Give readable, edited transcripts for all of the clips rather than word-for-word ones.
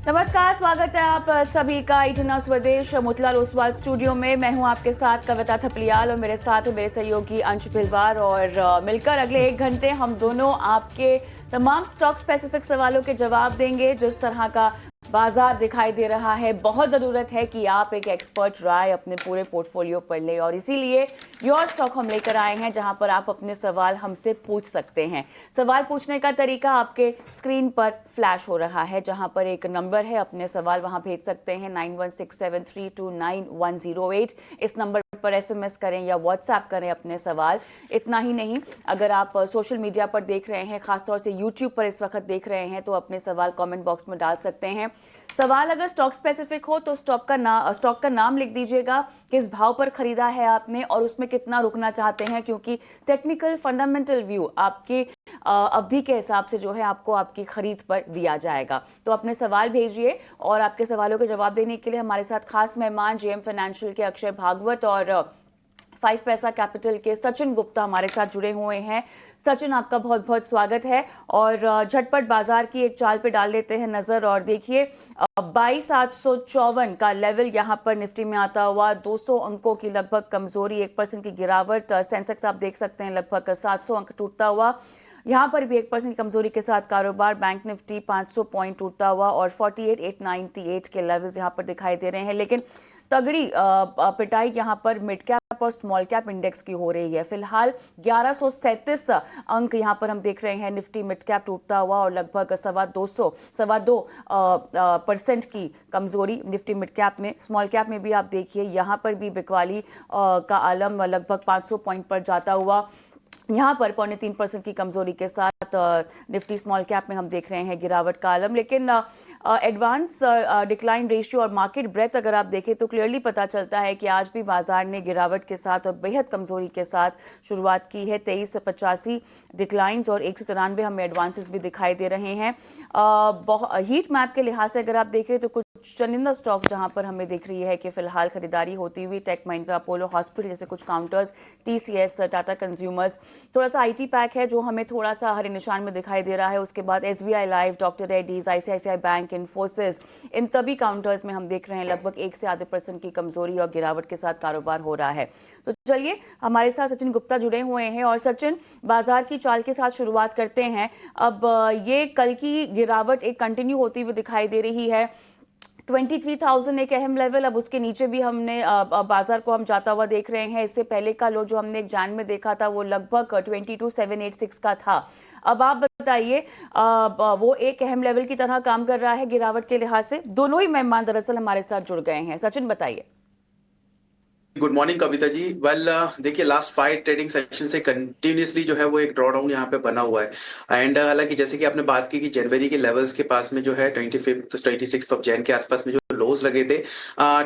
नमस्कार, स्वागत है आप सभी का इटना स्वदेश मोतीलाल ओसवाल स्टूडियो में। मैं हूं आपके साथ कविता थपलियाल और मेरे साथ है मेरे सहयोगी अंश भिलवार और मिलकर अगले 1 घंटे हम दोनों आपके तमाम स्टॉक स्पेसिफिक सवालों के जवाब देंगे। जिस तरह का बाजार दिखाई दे रहा है, बहुत ज़रूरत है कि आप एक एक्सपर्ट राय अपने पूरे पोर्टफोलियो पर ले और इसीलिए योर स्टॉक हम लेकर आए हैं, जहां पर आप अपने सवाल हमसे पूछ सकते हैं। सवाल पूछने का तरीका आपके स्क्रीन पर फ्लैश हो रहा है, जहां पर एक नंबर है, अपने सवाल वहां भेज सकते हैं 9167329108। इस नंबर पर एसएमएस करें या व्हाट्सएप करें अपने सवाल। इतना ही नहीं, अगर आप सोशल मीडिया पर देख रहे हैं, खासतौर से यूट्यूब पर इस वक्त देख रहे हैं, तो अपने सवाल कमेंट बॉक्स में डाल सकते हैं। सवाल अगर स्टॉक स्पेसिफिक हो तो स्टॉक का नाम लिख दीजिएगा, किस भाव पर खरीदा है आपने और उसमें कितना रुकना चाहते हैं, क्योंकि टेक्निकल फंडामेंटल व्यू आपकी अवधि के हिसाब से जो है आपको आपकी खरीद पर दिया जाएगा। तो अपने सवाल भेजिए और आपके सवालों के जवाब देने के लिए हमारे साथ खास मेहमान जेएम फाइनेंशियल के अक्षय भागवत और 5 पैसा कैपिटल के सचिन गुप्ता हमारे साथ जुड़े हुए हैं। सचिन, आपका बहुत बहुत स्वागत है और झटपट बाजार की एक चाल पे डाल लेते हैं नजर और देखिए 22,854 का लेवल यहाँ पर निफ्टी में आता हुआ, 200 अंकों की लगभग कमजोरी, 1% की गिरावट। सेंसेक्स आप देख सकते हैं लगभग 700 अंक टूटता हुआ, यहाँ पर भी 1% की कमजोरी के साथ कारोबार। बैंक निफ्टी 500 पॉइंट टूटता हुआ और 48,898 के लेवल्स यहाँ पर दिखाई दे रहे हैं। लेकिन तगड़ी पिटाई यहाँ पर मिड कैप और स्मॉल कैप इंडेक्स की हो रही है। फिलहाल 1137 अंक यहाँ पर हम देख रहे हैं, निफ्टी मिड कैप टूटता हुआ और लगभग 2.25% की कमजोरी निफ्टी मिड कैप में। स्मॉल कैप में भी आप देखिए, यहाँ पर भी बिकवाली का आलम लगभग 500 पॉइंट पर जाता हुआ, यहाँ पर 0.3% की कमजोरी के साथ निफ्टी स्मॉल कैप में हम देख रहे हैं गिरावट का आलम। लेकिन एडवांस डिक्लाइन रेशियो और मार्केट ब्रेथ अगर आप देखें तो क्लियरली पता चलता है कि आज भी बाजार ने गिरावट के साथ और बेहद कमजोरी के साथ शुरुआत की है। 23 से 85 डिक्लाइंस और 193 हमें एडवांसेस भी दिखाई दे रहे हैं। हीट मैप के लिहाज से अगर आप देखें तो कुछ चुनिंदा स्टॉक जहां पर हमें दिख रही है कि फिलहाल खरीदारी होती हुई, टेक महिंद्रा, अपोलो हॉस्पिटल जैसे कुछ काउंटर्स, टीसीएस, टाटा कंज्यूमर्स, थोड़ा सा आईटी पैक है जो हमें थोड़ा सा हरे निशान में दिखाई दे रहा है। उसके बाद SBI life, doctor Reddy's, ICICI bank, Infosys, इन तभी काउंटर्स में हम देख रहे हैं लगभग 1 से आधे % की कमजोरी और गिरावट के साथ कारोबार हो रहा है। तो चलिए, हमारे साथ सचिन गुप्ता जुड़े हुए हैं और सचिन, बाजार की चाल के साथ शुरुआत करते हैं। अब ये कल की गिरावट एक कंटिन्यू होती हुई दिखाई दे रही है। 23,000 एक अहम लेवल, अब उसके नीचे भी हमने बाजार को हम जाता हुआ देख रहे हैं। इससे पहले का लो जो हमने एक जान में देखा था वो लगभग 22,786 का था। अब आप बताइए, वो एक अहम लेवल की तरह काम कर रहा है गिरावट के लिहाज से। दोनों ही मेहमान दरअसल हमारे साथ जुड़ गए हैं। सचिन बताइए। Good morning Kavita ji. देखिए लास्ट 5 ट्रेडिंग सेशन से कंटिन्यूसली जो है वो एक ड्रॉ डाउन यहाँ पे बना हुआ है। एंड हालांकि जैसे कि आपने बात की कि जनवरी के लेवल्स के पास में जो है 26 ऑफ जैन के आसपास में जो लोज लगे थे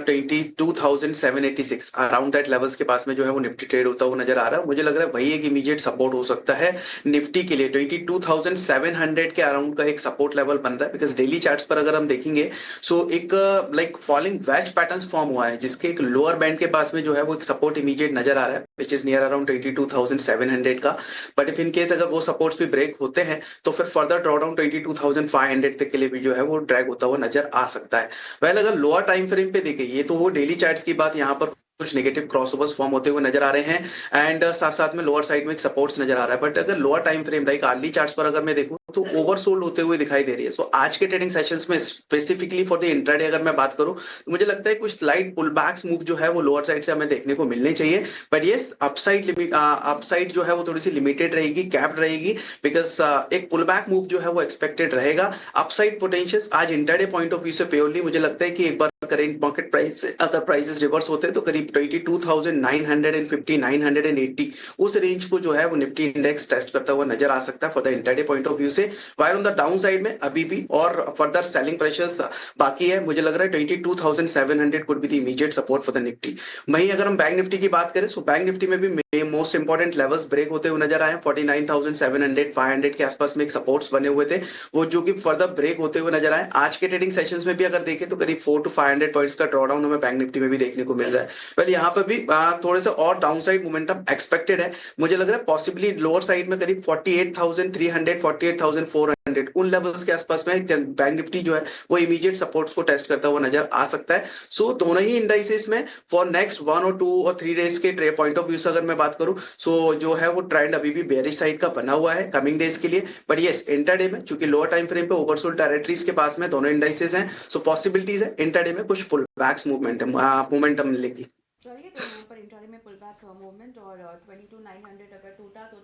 22,786 अराउंड दैट लेवल्स के पास में जो है वो निफ्टी ट्रेड होता हुआ नजर आ रहा है। मुझे लग रहा है वही एक इमीडिएट सपोर्ट हो सकता है निफ्टी के लिए। 22,700 के अराउंड का एक सपोर्ट लेवल बन रहा है, बिकॉज डेली चार्ट्स पर अगर हम देखेंगे सो एक like falling veg pattern form हुआ है, जिसके एक लोअर बैंड के पास में जो है वो एक सपोर्ट इमीडिएट नजर आ रहा है, विच इज नियर अराउंड 22,700 का। बट इफ इन केस अगर वो सपोर्ट्स भी ब्रेक होते हैं तो फिर फर्दर ड्रॉ डाउन 22,500 तक के लिए भी जो है वो ड्रैग होता हुआ नजर आ सकता है। वेल अगर लोअर टाइम फ्रेम पे देखें, ये तो वो डेली चार्ट्स की बात, यहाँ पर कुछ नेगेटिव क्रॉसओवर्स फॉर्म होते हुए नजर आ रहे हैं एंड साथ साथ में लोअर साइड में एक सपोर्ट्स नजर आ रहा है। बट अगर lower time frame like hourly charts पर अगर मैं देखूं तो ओवरसोल्ड होते हुए दिखाई दे रही है। सो आज के ट्रेडिंग सेशंस में स्पेसिफिकली फॉर द इंट्राडे अगर मैं बात करूं तो मुझे लगता है कुछ स्लाइड पुल बैक्स मूव जो है वो लोअर साइड से हमें देखने को मिलने चाहिए। बट ये अपसाइड जो है वो थोड़ी सी लिमिटेड रहेगी, कैप्ड रहेगी, बिकॉज एक पुल बैक मूव जो है वो एक्सपेक्टेड रहेगा। अपसाइड पोटेंशियल आज इंट्राडे पॉइंट ऑफ व्यू से प्योरली मुझे लगता है कि एक बार करेंट मार्केट प्राइस अगर प्राइसेस रिवर्स होते हैं तो करीब 22,950 980 उस रेंज को जो है वो निफ्टी इंडेक्स टेस्ट करता हुआ नजर आ सकता है for the intraday point of view से। वायर ऑन द डाउन साइड में अभी भी और फर्दर सेलिंग प्रेशर्स बाकी है। मुझे लग रहा है 22,700 could be the immediate support for the Nifty. वहीं अगर हम बैंक निफ्टी की बात करें, सो बैंक निफ्टी में भी मोस्ट इंपॉर्टेंट लेवल्स ब्रेक होते हुए नजर आए। 49,700 500 के आसपास में एक सपोर्ट्स बने हुए थे, वो जो कि फर्दर ब्रेक होते हुए नजर आए। आज के ट्रेडिंग सेशंस में भी अगर देखें तो करीब 400 to 500 पॉइंट्स का ड्रॉ डाउन हमें बैंक निफ्टी में भी देखने को मिल रहा है। वेल यहाँ पर भी थोड़े से और डाउन साइड मोमेंटम एक्सपेक्टेड है। मुझे लग रहा है पॉसिबली लोअर साइड में करीब 48,300 48,400 1100 उन लेवल्स के आसपास में बैंक निफ्टी जो है वो इमीडिएट सपोर्ट्स को टेस्ट करता हुआ नजर आ सकता है। सो दोनों ही इंडाइसेस में फॉर नेक्स्ट 1 और 2 और 3 डेज के ट्रेड पॉइंट ऑफ व्यू से अगर मैं बात करूं, सो जो है वो ट्रेंड अभी भी बेयरिश साइड का बना हुआ है कमिंग डेज के लिए। बट यस, इंटरडे में चूंकि लोअर टाइम फ्रेम पे ओवरसोल्ड टेरिटरीज के पास में दोनों इंडाइसेस हैं, सो पॉसिबिलिटीज है इंटरडे में कुछ पुल बैक्स मोमेंटम मिलेगी। चलिए, तो यहाँ पर इंट्राडे में पुल बैक मूवमेंट और 22,900 अगर टूटा तो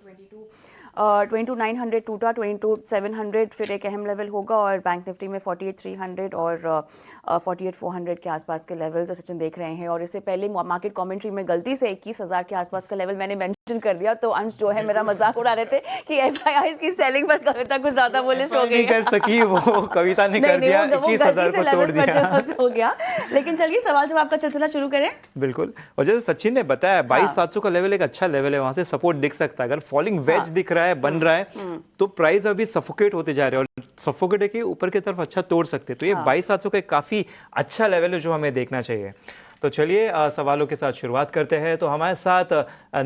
22,900 टूटा, 22,700 फिर एक अहम लेवल होगा और बैंक निफ्टी में 48,300 और 48,400 के आसपास के लेवल्स सचिन देख रहे हैं। और इससे पहले मार्केट कमेंट्री में गलती से 21,000 के आसपास का लेवल मैंने मेंशन कर दिया, तो अंश जो है मेरा मजाक उड़ा रहे थे कि एफआईआई की सेलिंग पर कविता कुछ ज्यादा बुलिश हो गई कर सकी, वो कविता ने कर दिया, 21,000 को तोड़ दिया हो गया। लेकिन चलिए सवाल जवाब का सिलसिला शुरू करें। बिल्कुल, और जैसे सचिन ने बताया 22,700 का लेवल एक अच्छा लेवल है, वहां से सपोर्ट दिख सकता है। अगर फॉलिंग वेज दिख रहा है, बन रहा है, तो प्राइस अभी सफोकेट होते जा रहे हैं और सफोकेट है कि ऊपर की तरफ अच्छा तोड़ सकते हैं। तो ये 22,700 का एक काफी अच्छा लेवल है जो हमें देखना चाहिए। तो चलिए सवालों के साथ शुरुआत करते हैं। तो हमारे साथ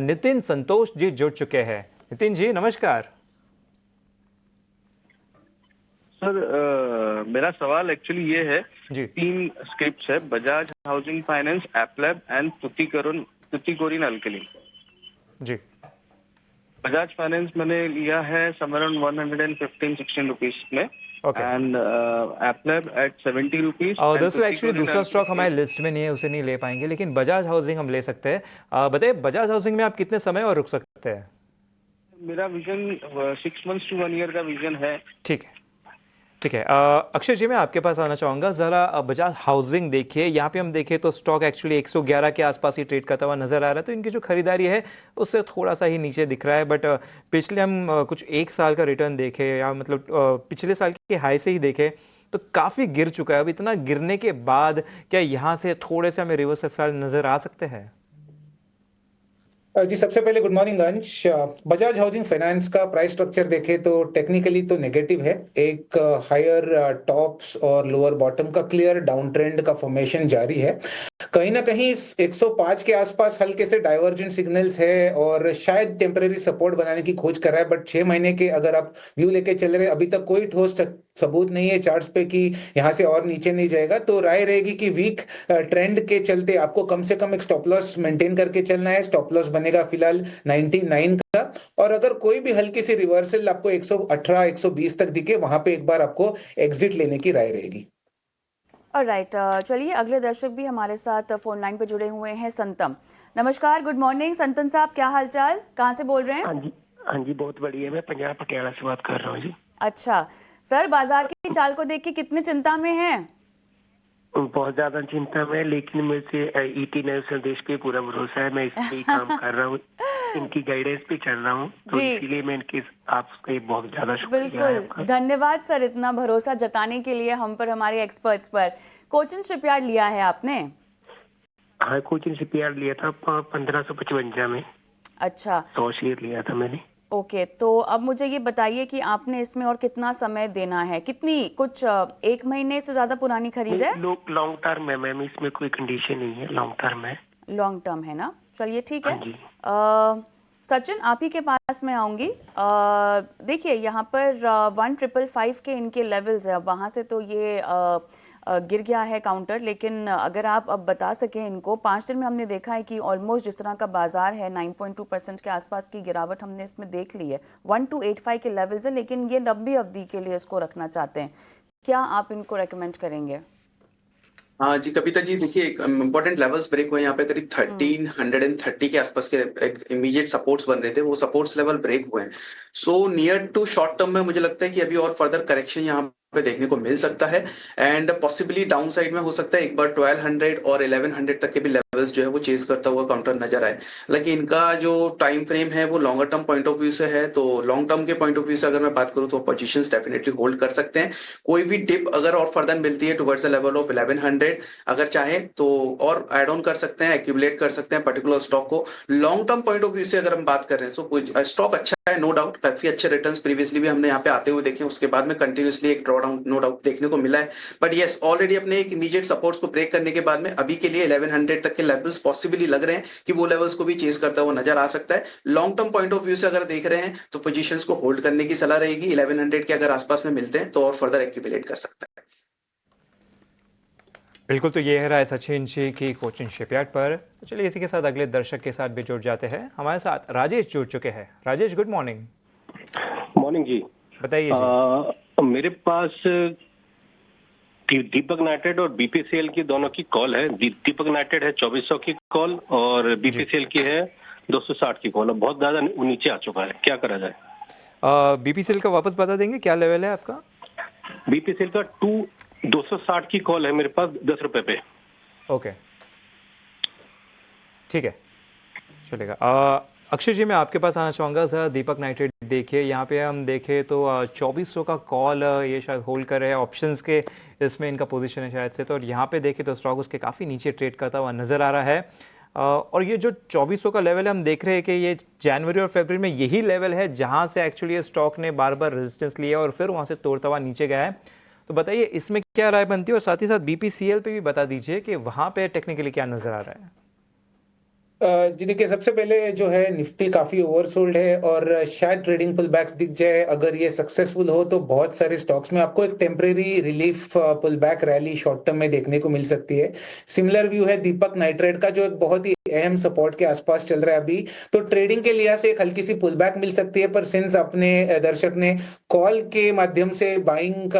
नितिन संतोष जी जुड़ चुके हैं। नितिन जी नमस्कार। सर मेरा सवाल एक्चुअली ये है जी। 3 स्क्रिप्ट्स है, Bajaj housing finance, Aplab and Tuticorin alkali. जी। बजाज फाइनेंस मैंने लिया है समवेयर अराउंड 115-16 रुपीस में, एंड एप्लैब एट 70 रुपीस। और दोस्तों एक्चुअली दूसरा स्टॉक हमारे लिस्ट में नहीं है, उसे नहीं ले पाएंगे, लेकिन बजाज हाउसिंग हम ले सकते हैं। बताइए बजाज हाउसिंग में आप कितने समय और रुक सकते हैं? मेरा विजन 6 मंथ्स टू 1 ईयर का विजन है। ठीक है, ठीक है। अक्षय जी मैं आपके पास आना चाहूँगा। ज़रा बजाज हाउसिंग देखिए, यहाँ पे हम देखें तो स्टॉक एक्चुअली 111 के आसपास ही ट्रेड करता हुआ नज़र आ रहा है। तो इनकी जो खरीदारी है उससे थोड़ा सा ही नीचे दिख रहा है। बट पिछले हम कुछ 1 साल का रिटर्न देखें या मतलब पिछले साल के हाई से ही देखें तो काफ़ी गिर चुका है। अब इतना गिरने के बाद क्या यहाँ से थोड़े से हमें रिवर्सल नज़र आ सकते हैं? जी सबसे पहले गुड मॉर्निंग अंश। बजाज हाउसिंग फाइनेंस का प्राइस स्ट्रक्चर देखें तो टेक्निकली तो नेगेटिव है। एक हायर टॉप्स और लोअर बॉटम का क्लियर डाउन ट्रेंड का फॉर्मेशन जारी है। कहीं ना कहीं 105 के आसपास हल्के से डाइवर्जेंट सिग्नल्स है और शायद टेम्परेरी सपोर्ट बनाने की खोज कर रहा है। बट 6 महीने के अगर आप व्यू लेके चल रहे, अभी तक कोई ठोस सबूत नहीं है चार्ट्स पे कि यहाँ से और नीचे नहीं जाएगा। तो राय रहेगी कि वीक ट्रेंड के चलते आपको कम से कम एक स्टॉप लॉस मेंटेन करके चलना है। स्टॉप लॉस बनेगा फिलहाल 99 का, और अगर कोई भी हल्की सी रिवर्सल आपको 118 120 तक दिखे, वहां पे एक बार आपको एग्जिट लेने की राय रहेगी। ऑलराइट, चलिए अगले दर्शक भी हमारे साथ फोन लाइन पे जुड़े हुए हैं। संतम, नमस्कार, गुड मॉर्निंग संतन साहब, क्या हालचाल, कहाँ से बोल रहे हैं? हाँ जी बहुत बढ़िया, मैं पंजाब पटियाला से बात कर रहा हूँ जी। अच्छा सर, बाजार की चाल को देख के कितने चिंता में हैं? बहुत ज्यादा चिंता में, लेकिन मुझे ईटी न्यूज़ संदेश पे पूरा भरोसा है। मैं इस पे ही काम कर रहा हूँ, इनकी गाइडेंस पे चल रहा हूँ, तो इसीलिए मैं इनके आपके बहुत ज्यादा शुक्रिया है। बिल्कुल, धन्यवाद सर इतना भरोसा जताने के लिए हम पर, हमारे एक्सपर्ट्स पर। कोचिन शिपयार्ड लिया है आपने? हाँ, कोचिन शिपयार्ड लिया था 1555 में। अच्छा, 100 शेयर लिया था मैंने। ओके, तो अब मुझे ये बताइए कि आपने इसमें और कितना समय देना है? कितनी, कुछ 1 महीने से ज्यादा पुरानी खरीद है? लॉन्ग टर्म है मैम, इसमें कोई कंडीशन नहीं है, लॉन्ग टर्म है। लॉन्ग टर्म है ना, चलिए ठीक है। हाँ सचिन आप ही के पास मैं आऊंगी। देखिए यहाँ पर 1555 के इनके लेवल्स है, अब वहाँ से तो ये गिर गया है काउंटर। लेकिन अगर आप अब बता सकें इनको, 5 दिन में हमने देखा है कि ऑलमोस्ट जिस तरह का बाजार है 9.2% के आसपास की गिरावट हमने इसमें देख ली है। 1285 के लेवल्स है, लेकिन ये लंबी अवधि के लिए इसको रखना चाहते हैं, क्या आप इनको रेकमेंड करेंगे? हाँ जी कविता जी, देखिए इंपॉर्टेंट लेवल्स ब्रेक हुए यहाँ पे, करीब 1330 के आसपास के एक इमीडिएट सपोर्ट्स बन रहे थे, वो सपोर्ट्स लेवल ब्रेक हुए हैं। So near to short term में मुझे लगता है कि अभी और फर्दर करेक्शन यहाँ पे देखने को मिल सकता है, एंड पॉसिबली डाउन साइड में हो सकता है एक बार 1200 और 1100 तक के भी लेवल्स जो है वो चेज करता हुआ काउंटर नजर आए। हालांकि इनका जो टाइम फ्रेम है वो longer term point of view से है, तो लॉन्ग टर्म के पॉइंट ऑफ व्यू से अगर मैं बात करूं तो पोजीशंस डेफिनेटली होल्ड कर सकते हैं। कोई भी डिप अगर और फर्दर मिलती है टुवर्ड्स द लेवल ऑफ 1100, अगर चाहे तो और एड ऑन कर सकते हैं, एक्यूमुलेट कर सकते हैं पर्टिकुलर स्टॉक को। Long term point of view से अगर हम बात कर रहे हैं तो स्टॉक अच्छा है, नो डाउट, काफी अच्छे रिटर्न्स प्रीवियसली भी हमने यहाँ पे आते हुए देखे, उसके बाद में कंटिन्यूअसली एक ड्रॉ डाउन नो डाउट देखने को मिला है। बट यस, ऑलरेडी अपने एक इमीडिएट सपोर्ट्स को ब्रेक करने के बाद में अभी के लिए 1100 तक के के लेवल्स पॉसिबली लग रहे हैं कि वो लेवल्स को भी चेस करता हुआ नजर आ सकता है। Long term point of view से अगर देख रहे हैं तो पोजीशंस को होल्ड करने की सलाह रहेगी। 1100 के अगर आसपास में मिलते हैं तो और फर्दर एक्यूमुलेट कर सकता है। बिल्कुल, तो ये है राय सचिन जी की कोचिन शिपयार्ड पर। तो चलिए इसी के साथ अगले दर्शक के साथ भी जुड़ जाते हैं। हमारे साथ राजेश जुड़ चुके हैं। Rajesh, good morning. मॉर्निंग जी, बताइए जी। मेरे पास दीपक नाइट्रेट और बीपीसीएल की दोनों की कॉल है। दीपक नाइट्रेट है 2400 की कॉल और बीपीसीएल की है 260 की कॉल। बहुत ज्यादा नीचे आ चुका है, क्या करा जाए? बीपीसीएल का वापस बता देंगे क्या लेवल है आपका? बीपीसीएल का 260 की कॉल है मेरे पास 10 रुपए पे। ओके, ठीक है, चलेगा। अक्षय जी, मैं आपके पास आना चाहूँगा। सर, दीपक नाइट्रेट देखिए, यहाँ पे हम देखें तो 2400 का कॉल ये शायद होल्ड कर रहे हैं। ऑप्शंस के इसमें इनका पोजीशन है शायद से। तो और यहाँ पे देखें तो स्टॉक उसके काफ़ी नीचे ट्रेड करता हुआ नज़र आ रहा है। और ये जो 2400 का लेवल है, हम देख रहे हैं कि ये जनवरी और फरवरी में यही लेवल है जहाँ से एक्चुअली ये स्टॉक ने बार बार रेजिस्टेंस लिया और फिर वहाँ से तोड़ता हुआ नीचे गया है। तो बताइए इसमें क्या राय बनती है, और साथ ही साथ बीपीसीएल पे भी बता दीजिए कि वहाँ पे टेक्निकली क्या नज़र आ रहा है। जी देखिए, सबसे पहले जो है निफ्टी काफी ओवरसोल्ड है और शायद ट्रेडिंग पुल बैक्स दिख जाए। अगर ये सक्सेसफुल हो तो बहुत सारे स्टॉक्स में आपको एक temporary relief pull back rally short term में देखने को मिल सकती है। सिमिलर व्यू है दीपक नाइट्रेट का, जो एक बहुत ही अहम सपोर्ट के आसपास चल रहा है अभी। तो ट्रेडिंग के लिहाज से एक हल्की सी पुल बैक मिल सकती है, पर सिंस अपने दर्शक ने कॉल के माध्यम से बाइंग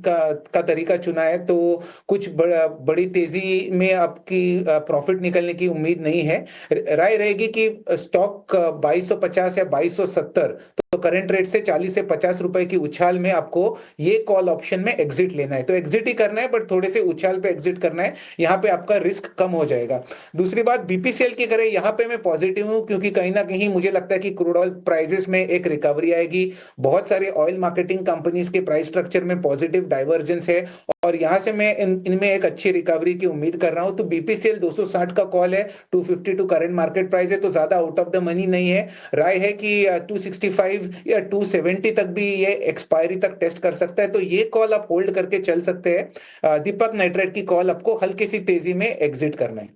का तरीका चुना है, तो कुछ बड़ी तेजी में आपकी प्रॉफिट निकलने की उम्मीद नहीं है। राय रहेगी कि स्टॉक 2250 या 2270, तो करंट रेट से 40 से 50 रुपए की उछाल में आपको ये कॉल ऑप्शन में एग्जिट लेना है। तो एग्जिट ही करना है, बट थोड़े से उछाल पे एग्जिट करना है। यहाँ पे आपका रिस्क कम हो जाएगा। दूसरी बात, बीपीसीएल की करें, यहाँ पे मैं पॉजिटिव हूँ, क्योंकि कहीं ना कहीं मुझे लगता है कि क्रूड ऑयल प्राइसेस में एक रिकवरी आएगी। बहुत सारे ऑयल मार्केटिंग कंपनीज के प्राइस स्ट्रक्चर में पॉजिटिव डाइवर्जेंस है और यहाँ से मैं इनमें एक अच्छी रिकवरी की उम्मीद कर रहा हूँ। तो बीपीसीएल 260 का कॉल है, 252 करंट मार्केट प्राइस है, तो ज्यादा आउट ऑफ द मनी नहीं है। राय है कि 265 या 270 तक भी ये एक्सपायरी तक टेस्ट कर सकता है, तो ये कॉल आप होल्ड करके चल सकते हैं। दीपक नाइट्रेट की कॉल आपको हल्की सी तेजी में एग्जिट करना है।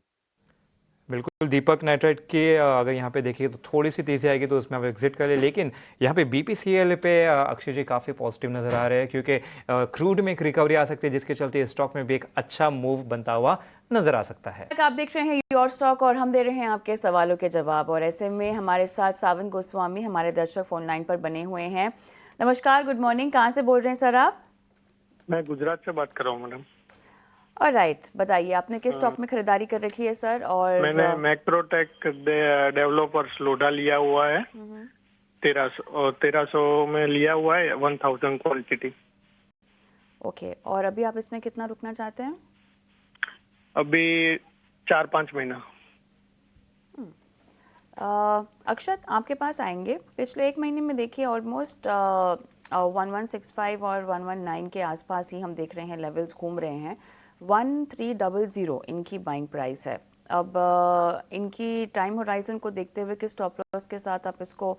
बिल्कुल, दीपक नाइट्रेट के अगर यहाँ पे देखिए तो थोड़ी सी तेज़ी आएगी तो उसमें आप एग्जिट कर ले। लेकिन यहाँ पे बीपीसीएल पे अक्षय जी काफ़ी पॉजिटिव नज़र आ रहे हैं, क्योंकि क्रूड में एक रिकवरी आ सकती है, जिसके चलते स्टॉक में भी एक अच्छा मूव बनता हुआ नज़र आ सकता है। आप देख रहे हैं योर स्टॉक और हम दे रहे हैं आपके सवालों के जवाब। और ऐसे में हमारे साथ सावन गोस्वामी हमारे दर्शक फोन लाइन पर बने हुए हैं। नमस्कार, गुड मॉर्निंग। कहाँ से बोल रहे हैं सर आप? मैं गुजरात से बात कर रहा हूँ मैडम। ऑलराइट, बताइए आपने किस स्टॉक में खरीदारी कर रखी है सर? और मैंने मैक्रोटेक डेवलपर्स लोडा लिया हुआ है 1300 में लिया हुआ है 1000 क्वांटिटी। ओके, और अभी आप इसमें कितना रुकना चाहते हैं? अभी 4-5 महीना। अक्षत, आपके पास आएंगे। पिछले एक महीने में देखिए ऑलमोस्ट 1165 और 119 के आसपास ही हम देख रहे हैं लेवल्स घूम रहे हैं। 1300 इनकी बाइंग प्राइस है। अब इनकी टाइम होराइजन को देखते हुए किस स्टॉप लॉस के साथ आप इसको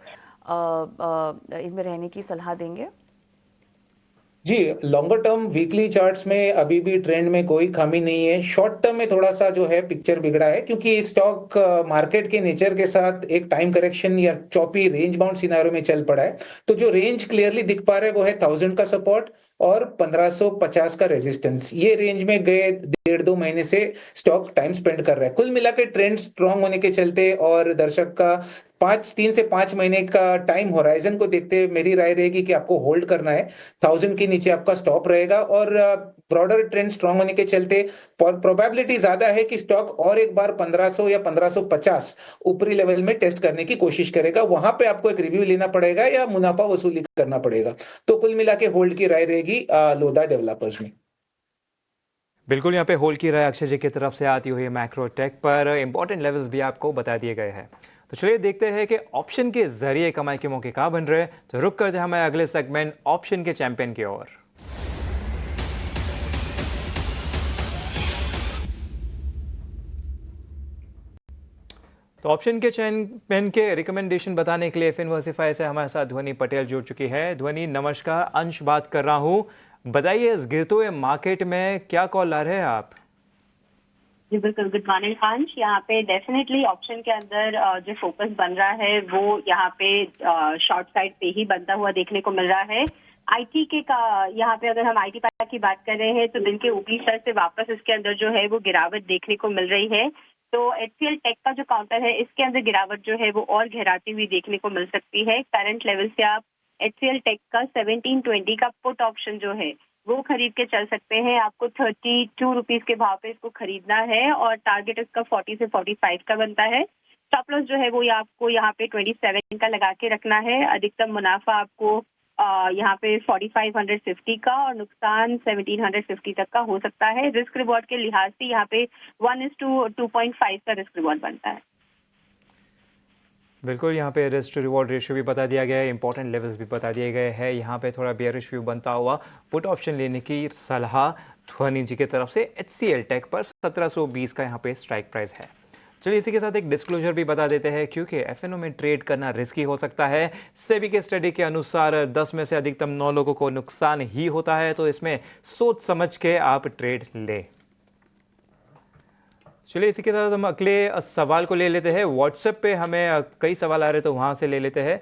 इनमें रहने की सलाह देंगे? जी, लॉन्गर टर्म वीकली चार्ट्स में अभी भी ट्रेंड में कोई खामी नहीं है। शॉर्ट टर्म में थोड़ा सा जो है पिक्चर बिगड़ा है, क्योंकि स्टॉक मार्केट के नेचर के साथ एक टाइम करेक्शन या चॉपी रेंज बाउंड सिनेरियो में चल पड़ा है। तो जो रेंज क्लियरली दिख पा रहा है वो है 1000 का सपोर्ट और 1550 का रेजिस्टेंस। ये रेंज में गए 1.5-2 महीने से स्टॉक टाइम स्पेंड कर रहा है। कुल मिला के ट्रेंड स्ट्रांग होने के चलते और दर्शक का 3 से 5 महीने का टाइम होराइजन को देखते हुए मेरी राय रहेगी कि आपको होल्ड करना है। 1000 के नीचे आपका स्टॉप रहेगा और ब्रॉडर ट्रेंड स्ट्रांग होने के चलते प्रोबेबिलिटी ज्यादा है कि स्टॉक और एक बार 1500 या 1550 ऊपरी लेवल में टेस्ट करने की कोशिश करेगा। वहां पे आपको एक रिव्यू लेना पड़ेगा या मुनाफा वसूली करना पड़ेगा। तो कुल मिला के होल्ड की राय रहेगी लोधा डेवलपर्स में। बिल्कुल, यहाँ पे होल्ड की राय अक्षय जी की तरफ से आती हुई मैक्रोटेक पर इंपॉर्टेंट लेवल्स भी आपको बता दिए गए हैं। तो चलिए देखते हैं कि ऑप्शन के जरिए कमाई के मौके कहाँ बन रहे हैं। तो रुक करते हैं हमारे अगले सेगमेंट ऑप्शन के चैंपियन की ओर। तो ऑप्शन के चैंपियन के रिकमेंडेशन बताने के लिए फिनवर्सिफाई से हमारे साथ ध्वनि पटेल जुड़ चुकी है। ध्वनि नमस्कार, अंश बात कर रहा हूँ। बताइए इस गिरते हुए मार्केट में क्या कॉल ला रहे हैं आप? जी बिल्कुल, गुड मॉर्निंग अंश। यहाँ पे डेफिनेटली ऑप्शन के अंदर जो फोकस बन रहा है वो यहाँ पे शॉर्ट साइड पे ही बनता हुआ देखने को मिल रहा है। आईटी के का यहाँ पे अगर हम आईटी पैक की बात कर रहे हैं तो दिन के ऊपरी स्तर से वापस इसके अंदर जो है वो गिरावट देखने को मिल रही है। तो एचसीएल टेक का जो काउंटर है इसके अंदर गिरावट जो है वो और गहराती हुई देखने को मिल सकती है। करंट लेवल से आप एचसीएल टेक का 1720 का पुट ऑप्शन जो है वो खरीद के चल सकते हैं। आपको 32 रुपीज के भाव पे इसको खरीदना है और टारगेट इसका 40 से 45 का बनता है। स्टॉप लॉस जो है वो आपको यहाँ पे 27 का लगा के रखना है। अधिकतम मुनाफा आपको यहाँ पे 4550 का और नुकसान 1750 तक का हो सकता है। रिस्क रिवॉर्ड के लिहाज से यहाँ पे 1:2.5 का रिस्क रिवॉर्ड बनता है। बिल्कुल, यहाँ पे रिस्क टू रिवॉर्ड रेशियो भी बता दिया गया है, इंपॉर्टेंट लेवल्स भी बता दिए गए हैं। यहाँ पे थोड़ा बेयरिश व्यू बनता हुआ पुट ऑप्शन लेने की सलाह ध्वनि जी की तरफ से एचसीएल टेक पर 1720 का यहाँ पे स्ट्राइक प्राइस है। चलिए इसी के साथ एक डिस्क्लोजर भी बता देते हैं, क्योंकि एफएनओ में ट्रेड करना रिस्की हो सकता है। सेबी के स्टडी के अनुसार 10 में से अधिकतम 9 लोगों को नुकसान ही होता है, तो इसमें सोच समझ के आप ट्रेड ले। चलिए इसी के साथ हम अगले सवाल को ले लेते हैं। व्हाट्सएप पे हमें कई सवाल आ रहे तो वहाँ से ले लेते हैं।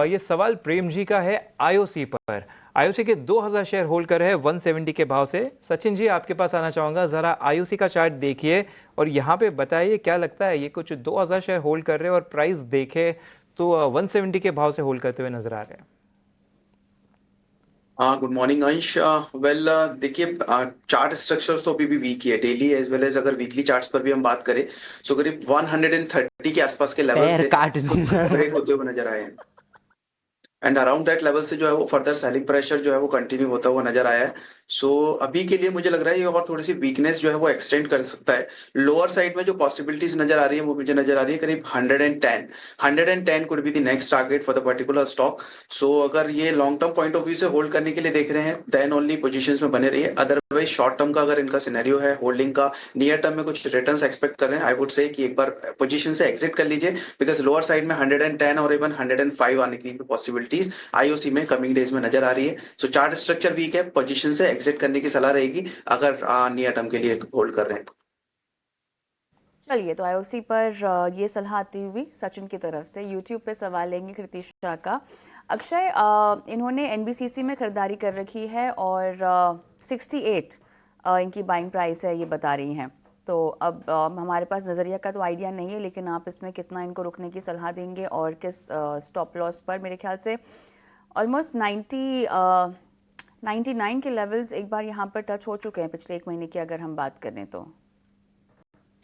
ये सवाल प्रेम जी का है आईओसी पर। आईओसी के 2000 शेयर होल्ड कर रहे हैं 170 के भाव से। सचिन जी आपके पास आना चाहूँगा, ज़रा आईओसी का चार्ट देखिए और यहाँ पे बताइए क्या लगता है, ये कुछ 2000 शेयर होल्ड कर रहे हैं और प्राइस देखे तो 170 के भाव से होल्ड करते हुए नजर आ रहे हैं। गुड मॉर्निंग अंश। वेल देखिए, चार्ट स्ट्रक्चर्स तो अभी भी वीक ही है, डेली एज वेल एज अगर वीकली चार्ट्स पर भी हम बात करें सो करीब 130 के आसपास के लेवल्स ब्रेक होते हुए नजर आए हैं एंड अराउंड दैट लेवल से जो है वो फर्दर सेलिंग प्रेशर जो है वो कंटिन्यू होता हुआ नजर आया है। सो अभी के लिए मुझे लग रहा है ये और थोड़ी सी वीकनेस जो है वो एक्सटेंड कर सकता है। लोअर साइड में जो पॉसिबिलिटीज नजर आ रही है वो मुझे नजर आ रही है करीब 110 could be the next target for the particular stock. So अगर ये long term point of view से होल्ड करने के लिए देख रहे हैं देन ओनली पोजीशंस में बने रहिए। अदरवाइज शॉर्ट टर्म का अगर इनका सिनेरियो है होल्डिंग का, नियर टर्म में कुछ रिटर्न्स एक्सपेक्ट कर रहे हैं, आई वुड से कि एक बार पोजीशन से एग्जिट कर लीजिए, बिकॉज लोअर साइड में 110 और इवन 105 आने की पॉसिबिलिटीज आईओसी में कमिंग डेज में नजर आ रही है। सो चार्ट स्ट्रक्चर वीक है, पोजीशन से एग्जिट करने की सलाह रहेगी अगर नियर टर्म के लिए होल्ड कर रहे हैं। चलिए तो आईओसी पर ये सलाह आती हुई सचिन की तरफ से। यूट्यूब पे सवाल लेंगे कृतिश शाह का। अक्षय, इन्होंने एनबीसीसी में खरीदारी कर रखी है और 68 इनकी बाइंग प्राइस है ये बता रही हैं। तो अब हमारे पास नज़रिया का तो आइडिया नहीं है, लेकिन आप इसमें कितना इनको रुकने की सलाह देंगे और किस स्टॉप लॉस पर? मेरे ख्याल से ऑलमोस्ट 99 के लेवल्स एक बार यहाँ पर टच हो चुके हैं पिछले 1 महीने की अगर हम बात करें तो।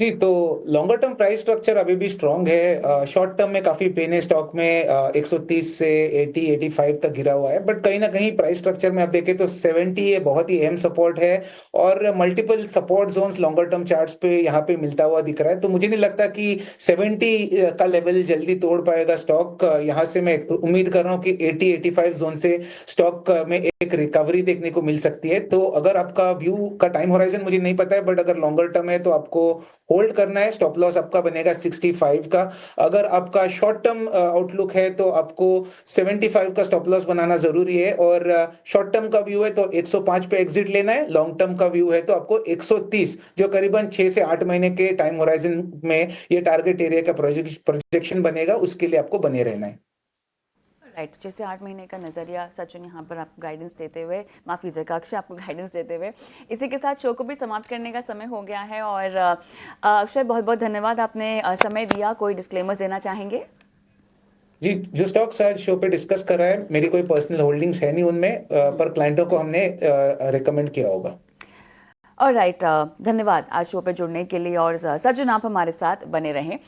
जी, तो लॉन्गर टर्म प्राइस स्ट्रक्चर अभी भी स्ट्रांग है। शॉर्ट टर्म में काफी पेन है स्टॉक में, 130 से 85 तक गिरा हुआ है, बट कहीं ना कहीं प्राइस स्ट्रक्चर में आप देखें तो 70 ये बहुत ही अहम सपोर्ट है और multiple support zones longer term charts पे यहाँ पे मिलता हुआ दिख रहा है। तो मुझे नहीं लगता कि 70 का लेवल जल्दी तोड़ पाएगा स्टॉक। यहाँ से मैं उम्मीद कर रहा हूँ कि 80-85 जोन से स्टॉक में एक रिकवरी देखने को मिल सकती है। तो अगर आपका व्यू का टाइम होराइजन मुझे नहीं पता है, बट अगर लॉन्गर टर्म है तो आपको होल्ड करना है। स्टॉप लॉस आपका बनेगा 65 का। अगर आपका शॉर्ट टर्म आउटलुक है तो आपको 75 का स्टॉप लॉस बनाना जरूरी है और शॉर्ट टर्म का व्यू है तो 105 पे एग्जिट लेना है। लॉन्ग टर्म का व्यू है तो आपको 130 जो करीबन 6 से 8 महीने के टाइम होराइजन में ये टारगेट एरिया का प्रोजेक्शन बनेगा, उसके लिए आपको बने रहना है। राइट, 6 से 8 महीने का नज़रिया सचिन यहाँ पर आपको गाइडेंस देते हुए, माफ़ कीजिएगा अक्षय, आपको गाइडेंस देते हुए इसी के साथ शो को भी समाप्त करने का समय हो गया है। और अक्षय बहुत बहुत धन्यवाद, आपने समय दिया। कोई डिस्क्लेमर्स देना चाहेंगे? जी, जो स्टॉक्स आज शो पे डिस्कस कर रहा है मेरी कोई पर्सनल होल्डिंग्स है नहीं उनमें, पर क्लाइंटों को हमने रिकमेंड किया होगा। और राइट, धन्यवाद आज शो पे जुड़ने के लिए और सचिन आप हमारे साथ बने रहें।